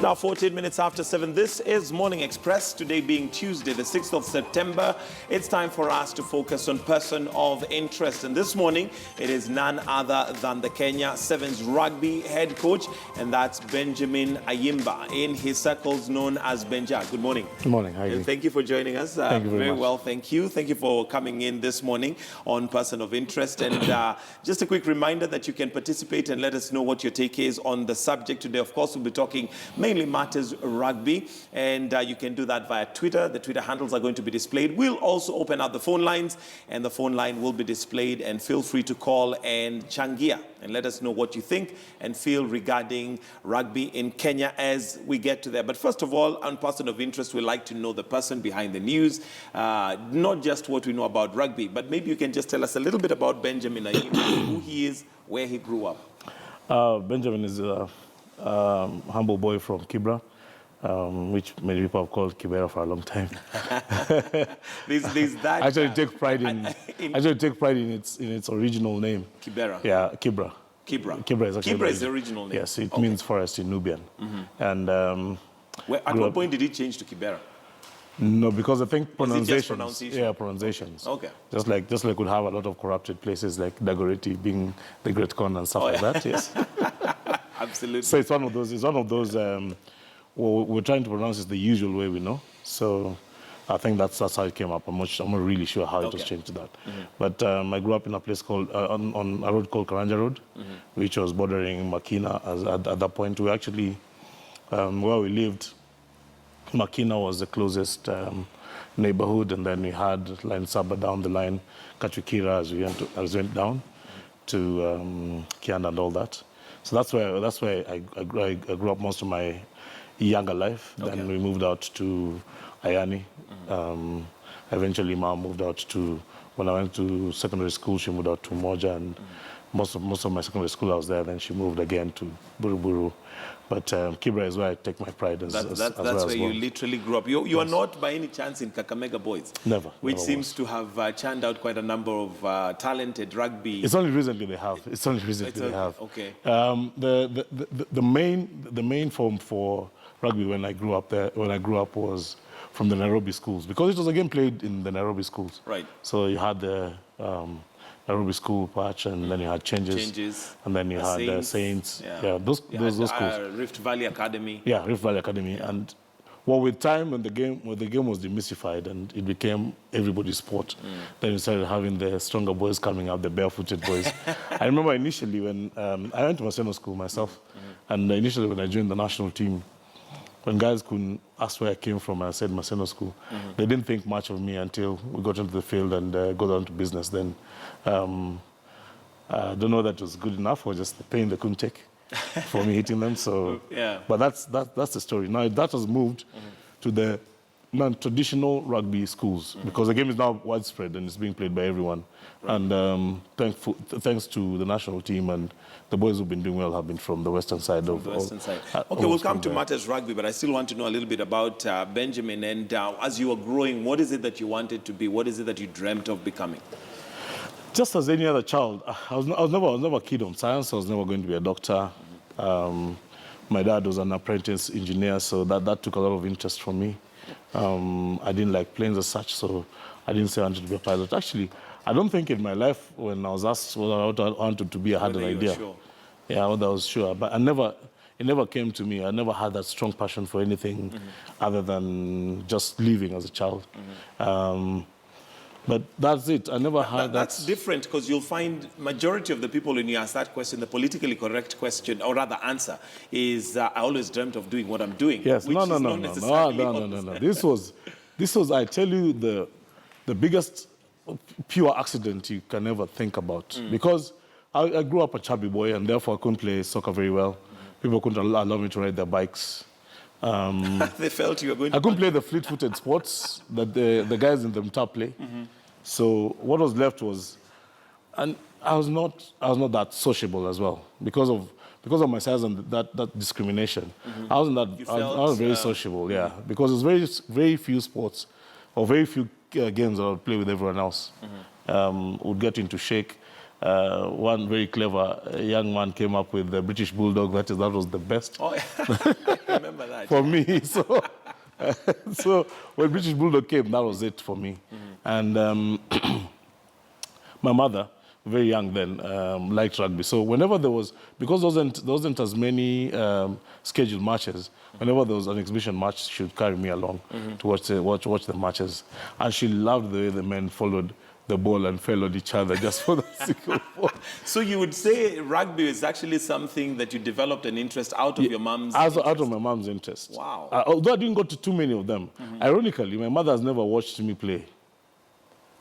now 14 minutes after 7. This is Morning Express, today being Tuesday, the 6th of September. It's time for us to focus on person of interest. And this morning, it is none other than the Kenya 7's rugby head coach, and that's Benjamin Ayimba, in his circles known as Benja. Good morning. Good morning. How are you? Thank you for joining us. Thank you very much. Well, thank you. Thank you for coming in this morning on person of interest. And just a quick reminder that you can participate and let us know what your take is on the subject today. Of course, we'll be talking mainly matters rugby, and you can do that via Twitter. The Twitter handles are going to be displayed. We'll also open up the phone lines, and the phone line will be displayed, and feel free to call and changia and let us know what you think and feel regarding rugby in Kenya as we get to there. But first of all, on person of interest, we like to know the person behind the news, not just what we know about rugby, but maybe you can just tell us a little bit about Benjamin Ayimba, who he is, where he grew up. Benjamin is a humble boy from Kibra, which many people have called Kibera for a long time. There's that. Actually, take pride in its original name. Kibera. Yeah, Kibra. Kibra. Kibra is actually Kibra is the original name. Yes, it means forest in Nubian. And at what point did it change to Kibera? No, because I think pronunciations. Pronunciation? Yeah, pronunciations. Okay. Just like we have a lot of corrupted places like Dagoretti being the Great Con and stuff like that. Yes. Absolutely. So it's one of those. We're trying to pronounce it the usual way we know. So I think that's how it came up. I'm not really sure how it was changed to that. But I grew up in a place called on a road called Karanja Road, which was bordering Makina. At that point, we actually where we lived, Makina was the closest neighborhood, and then we had Line Saba down the line, Kachukira as we went down to Kianda and all that. So that's where I grew up most of my younger life. Then we moved out to Ayani. Eventually, Mom moved out to, when I went to secondary school, she moved out to Moja, and most of my secondary school I was there. Then she moved again to Buruburu. But Kibra is where I take my pride That's where you literally grew up. You are not by any chance in Kakamega Boys? Never. Which seems to have churned out quite a number of talented rugby. It's only recently they have. Okay. The main form for rugby when I grew up was from the Nairobi schools, because it was again played in the Nairobi schools. Right. So you had the Nairobi school patch, and then you had changes, and then you had Saints. Yeah, those schools. Rift Valley Academy. Yeah, Rift Valley Academy. And with time, when the game was demystified and it became everybody's sport, then we started having the stronger boys coming up, the barefooted boys. I remember initially when I went to Maseno school myself, and initially when I joined the national team, when guys couldn't ask where I came from, and I said Maseno school, they didn't think much of me until we got into the field and got down to business. Then I don't know that was good enough, or just the pain they couldn't take for me hitting them. So, but that's the story. Now that has moved to the non-traditional rugby schools, because the game is now widespread and it's being played by everyone. Right. And thanks to the national team, and the boys who've been doing well have been from the western side of the western side. Okay, we'll come to matters rugby, but I still want to know a little bit about Benjamin. And as you were growing, what is it that you wanted to be? What is it that you dreamt of becoming? Just as any other child, I was never keen on science. I was never going to be a doctor. My dad was an apprentice engineer, so that took a lot of interest from me. I didn't like planes as such, so I didn't say I wanted to be a pilot. Actually, I don't think in my life, when I was asked what I wanted to be, I had an idea. Sure. Yeah, I was sure. But it never came to me. I never had that strong passion for anything other than just living as a child. But that's it. I never had that. That's different, because you'll find majority of the people when you ask that question, the politically correct question, or rather answer, is I always dreamt of doing what I'm doing. Yes, no. This was, I tell you, the biggest pure accident you can ever think about. Because I grew up a chubby boy, and therefore I couldn't play soccer very well. People couldn't allow me to ride their bikes. They felt you were going to... I couldn't play the fleet-footed sports that the guys in the top play. So what was left was... And I was not that sociable as well, because of my size and that discrimination. I was very sociable, because there's very few sports, or very few games that I would play with everyone else. Would get into shake. one very clever young man came up with the British Bulldog. That was the best. Oh, I remember that. For me. So, so when British Bulldog came, that was it for me. And my mother, very young then, liked rugby. So whenever there was, because there wasn't as many scheduled matches, whenever there was an exhibition match, she would carry me along to watch the matches. And she loved the way the men followed the ball and fell on each other just for the sake of ball. So you would say rugby is actually something that you developed an interest out of your mom's interest? Out of my mom's interest. Wow. Although I didn't go to too many of them. Ironically, my mother has never watched me play.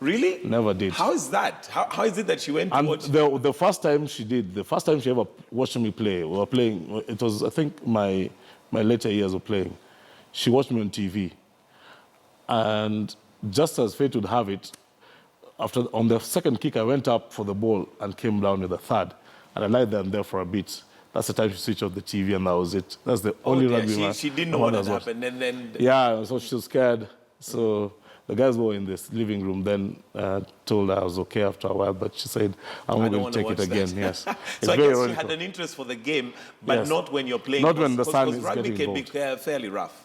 Really? Never did. How is that? How is it that she went to And watch? the first time she did, the first time she ever watched me play, we were playing, it was, I think, my later years of playing. She watched me on TV. And just as fate would have it, on the second kick, I went up for the ball and came down with the third. And I lied there for a bit. That's the time she switched off the TV, and that was it. That's the only rugby match. She didn't know what had happened. And then... Yeah, so she was scared. So the guys were in this living room, then told her I was okay after a while, but she said, I'm going to take it again. Yes. So I guess she had an interest for the game, but not when you're playing. Not when the sun is rugby getting can be fairly rough.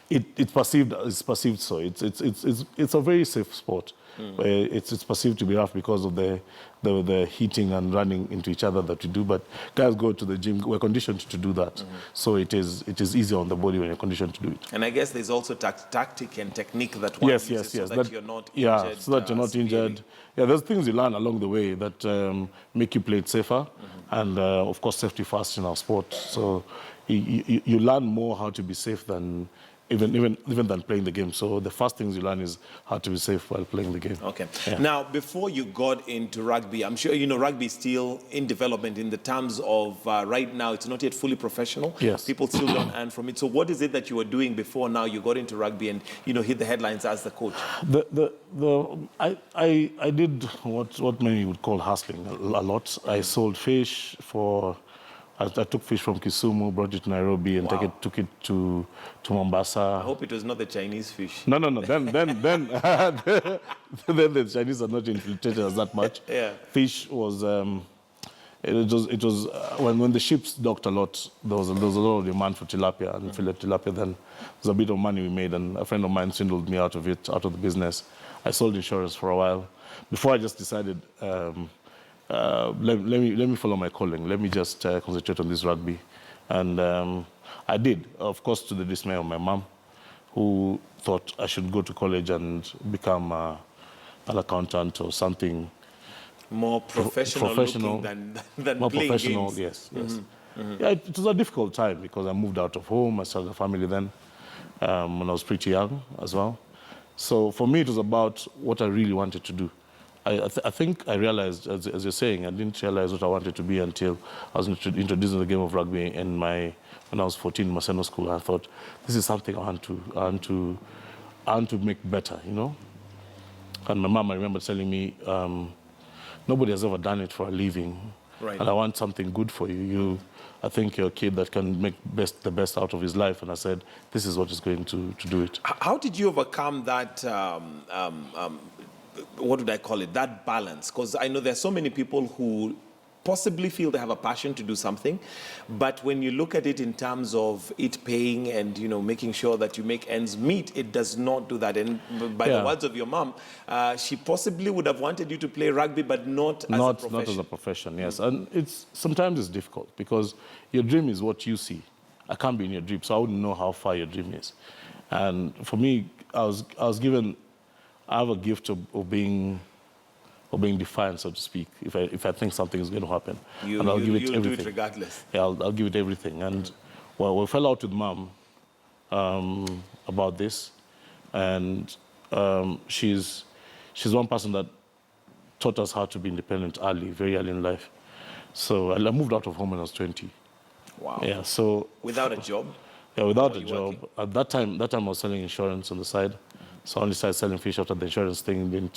It's perceived so. It's a very safe sport. It's perceived to be rough because of the heating and running into each other that you do. But guys go to the gym. We're conditioned to do that, so it is easier on the body when you're conditioned to do it. And I guess there's also tactic and technique that one uses so that you're not injured. So that you're not injured. Yeah, there's things you learn along the way that make you play it safer, and of course safety first in our sport. So you learn more how to be safe than. Even than playing the game. So the first things you learn is how to be safe while playing the game. Okay. Yeah. Now, before you got into rugby, I'm sure you know rugby is still in development in the terms of right now, it's not yet fully professional. Yes. People still don't earn from it. So what is it that you were doing before now you got into rugby and, hit the headlines as the coach? I did what many would call hustling a lot. I sold fish for... I took fish from Kisumu, brought it to Nairobi, and took it to Mombasa. I hope it was not the Chinese fish. No. Then the Chinese are not infiltrated as that much. Yeah. Fish was it was when the ships docked a lot. There was a lot of demand for tilapia and fillet tilapia. Then there was a bit of money we made, and a friend of mine swindled me out of the business. I sold insurance for a while before I just decided. Let me follow my calling. Let me just concentrate on this rugby. And I did, of course, to the dismay of my mom, who thought I should go to college and become an accountant or something more professional looking than more playing professional, games. Yes. Yeah, it was a difficult time because I moved out of home. I started a family then when I was pretty young as well. So for me, it was about what I really wanted to do. I think I realized, as you're saying, I didn't realize what I wanted to be until I was introduced to the game of rugby when I was 14 in Maseno school. I thought, this is something I want to make better, And my mom, I remember telling me, nobody has ever done it for a living. Right. And I want something good for you. I think you're a kid that can make the best out of his life. And I said, this is what is going to do it. How did you overcome that what would I call it, that balance? Because I know there are so many people who possibly feel they have a passion to do something, but when you look at it in terms of it paying and, making sure that you make ends meet, it does not do that. And by the words of your mom, she possibly would have wanted you to play rugby, but not as a profession. Not as a profession, yes. And sometimes it's difficult because your dream is what you see. I can't be in your dream, so I wouldn't know how far your dream is. And for me, I have a gift of being defiant, so to speak. If I think something is going to happen, and I'll give it everything. Do it regardless. Yeah, I'll give it everything. And we fell out with Mom about this, and she's one person that taught us how to be independent very early in life. So I moved out of home when I was 20. Wow. Yeah. So without a job. Yeah, without a job. Working? At that time I was selling insurance on the side. So I only started selling fish after the insurance thing.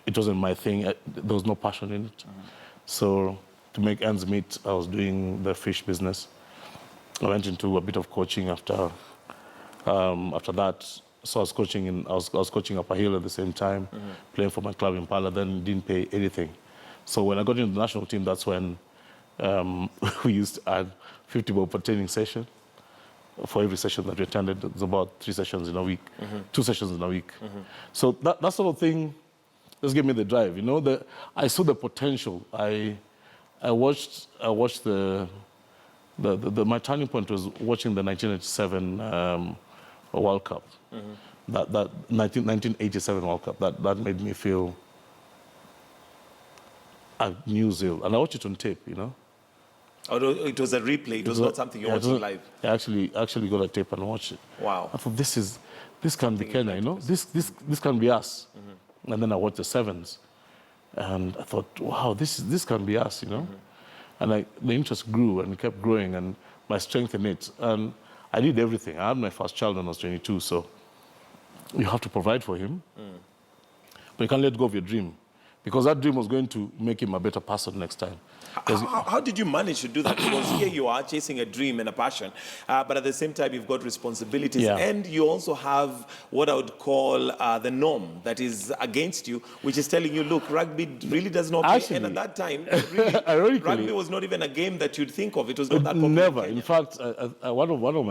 It wasn't my thing. There was no passion in it. So to make ends meet, I was doing the fish business. I went into a bit of coaching after that. So I was coaching I was coaching Upper Hill at the same time, playing for my club in Pala. Then didn't pay anything. So when I got into the national team, that's when we used to add 50 bob per training session for every session that we attended. It was about 3 sessions in a week, 2 sessions in a week. So that sort of thing just gave me the drive. You know, I saw the potential. I watched my turning point was watching the 1987 World Cup. That 1987 World Cup. That made me feel I knew Zil, and I watched it on tape. You know. Although it was a replay, it was not something you're watching live. I actually got a tape and watched it. Wow. I thought this can be Kenya, you know. This can be us. And then I watched the 7's, and I thought, wow, this can be us, you know. And the interest grew and kept growing, and my strength in it. And I did everything. I had my first child when I was 22, so you have to provide for him, but you can't let go of your dream, because that dream was going to make him a better person next time. How did you manage to do that? Because here you are chasing a dream and a passion, but at the same time you've got responsibilities, and you also have what I would call the norm that is against you, which is telling you, look, rugby really does not pay. And at that time, really, rugby was not even a game that you'd think of. It was not that popular. Never. In fact, one of my